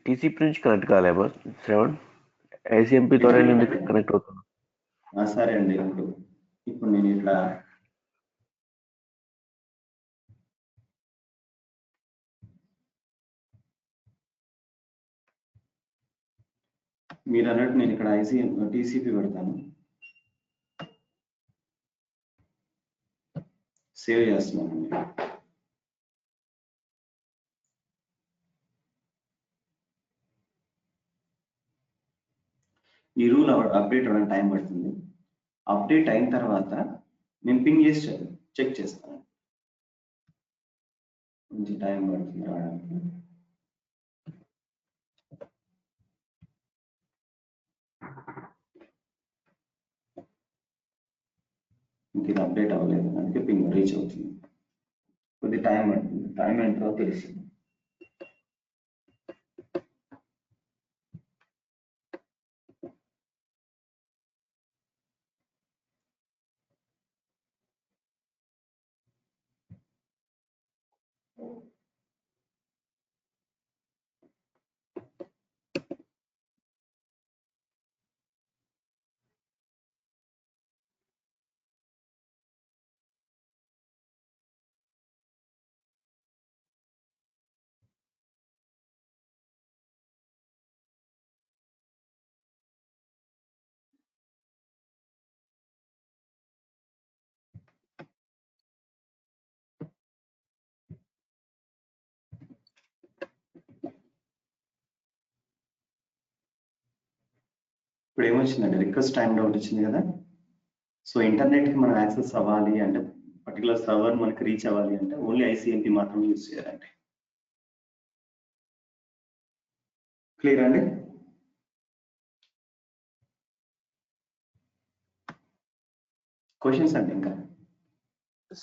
టీసీపీ నుంచి కనెక్ట్ కాలేమా శ్రవణ్? ఐసిఎంపి ద్వారా కనెక్ట్ అవుతున్నా. సరే అండి, ఇప్పుడు నేను ఇట్లా మీరు అన్నట్టు నేను ఇక్కడ టీసీపీ పెడతాను, సేవ్ చేస్తున్నానండి. ఈ రూల్ అప్డేట్ అవ్వడానికి టైం పడుతుంది. అప్డేట్ అయిన తర్వాత నేను పింగ్ చేసి చెక్ చేస్తాను. కొంచెం టైం పడుతుంది రావడానికి. ఇంక ఇది అప్డేట్ అవ్వలేదు, అందుకే పింగ్ రీచ్ అవుతుంది. కొద్ది టైం పడుతుంది. టైం ఎంతో తెలుస్తుంది. ఇప్పుడు ఏమొచ్చిందండి, రిక్వెస్ట్ టైం అవుట్ వచ్చింది కదా. సో ఇంటర్నెట్ కి మనం యాక్సెస్ అవ్వాలి అంటే, పర్టికులర్ సర్వర్ మనకి రీచ్ అవ్వాలి అంటే ఓన్లీ ఐసిఎంపి మాత్రమే యూజ్ చేయాలండి. క్లియర్ అండి? క్వశ్చన్స్ అండి ఇంకా?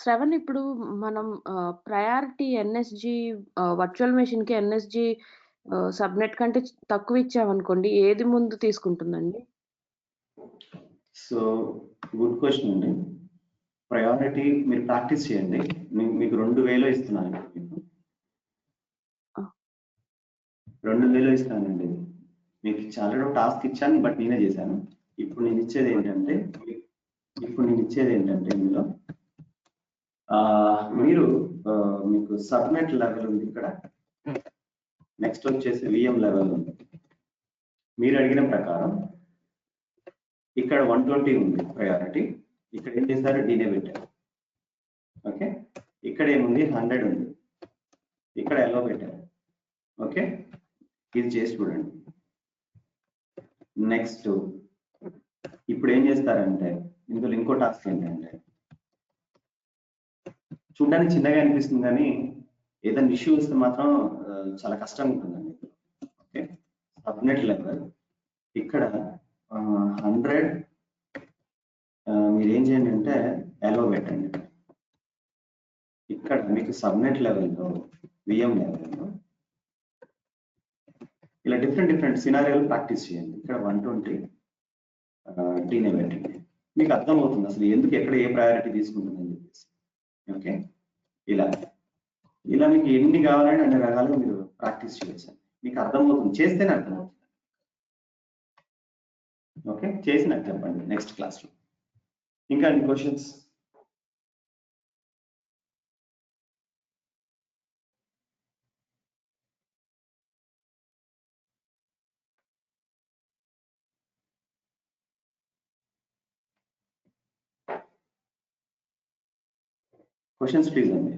శ్రవణ్, ఇప్పుడు మనం ప్రయారిటీ ఎన్ఎస్జి వర్చువల్ మెషిన్ కి ఎన్ఎస్జి సబ్నెట్ కంటే తక్కువ ఇచ్చామనుకోండి, ఏది ముందు తీసుకుంటుందండి? సో గుడ్ క్వశ్చన్ అండి. ప్రయారిటీ మీరు ప్రాక్టీస్ చేయండి. మీకు 2000 ఇస్తున్నాను. మీకు 2000 ఇస్తానండి. మీకు చాలా టాస్క్ ఇచ్చాను, బట్ నేనే చేశాను. ఇప్పుడు నేను ఇచ్చేది ఏంటంటే ఇందులో మీరు మీకు సబ్నెట్ లెవెల్ ఉంది ఇక్కడ, నెక్స్ట్ వచ్చేసి విఎం లెవెల్ ఉంది. మీరు అడిగిన ప్రకారం ఇక్కడ 120 ఉంది ప్రయారిటీ, ఇక్కడ ఏం చేశారు, డీనే పెట్టారు. ఓకే, ఇక్కడ ఏముంది, 100 ఉంది, ఇక్కడ ఎల్లో పెట్టారు. ఓకే, ఇది చేసి చూడండి. నెక్స్ట్ ఇప్పుడు ఏం చేస్తారంటే ఇందులో ఇంకో టాస్క్ ఏంటంటే, చూడడానికి చిన్నగా అనిపిస్తుంది కానీ ఏదైనా ఇష్యూ వస్తే మాత్రం చాలా కష్టంగా ఉంటుందండి. ఓకే, సబ్నెట్ లెవెల్ ఇక్కడ 100 మీరు ఏం చేయండి అంటే ఎలో పెట్టండి. ఇక్కడ మీకు సబ్నెట్ లెవెల్లో విఎం లెవెల్లో ఇలా డిఫరెంట్ సినారియోలు ప్రాక్టీస్ చేయండి. ఇక్కడ 120 టీనే పెట్టండి. మీకు అర్థమవుతుంది అసలు ఎందుకు ఎక్కడ ఏ ప్రయారిటీ తీసుకుంటుందని చెప్పేసి. ఓకే, ఇలా మీకు ఎన్ని కావాలంటే అన్ని రకాలుగా మీరు ప్రాక్టీస్ చేయొచ్చు. మీకు అర్థమవుతుంది, చేస్తేనే అర్థమవుతుంది. ఓకే, చేసి నాకు చెప్పండి నెక్స్ట్ క్లాస్లో. ఇంకా అన్ని క్వశ్చన్స్? క్వశ్చన్స్ ప్లీజ్ అండి.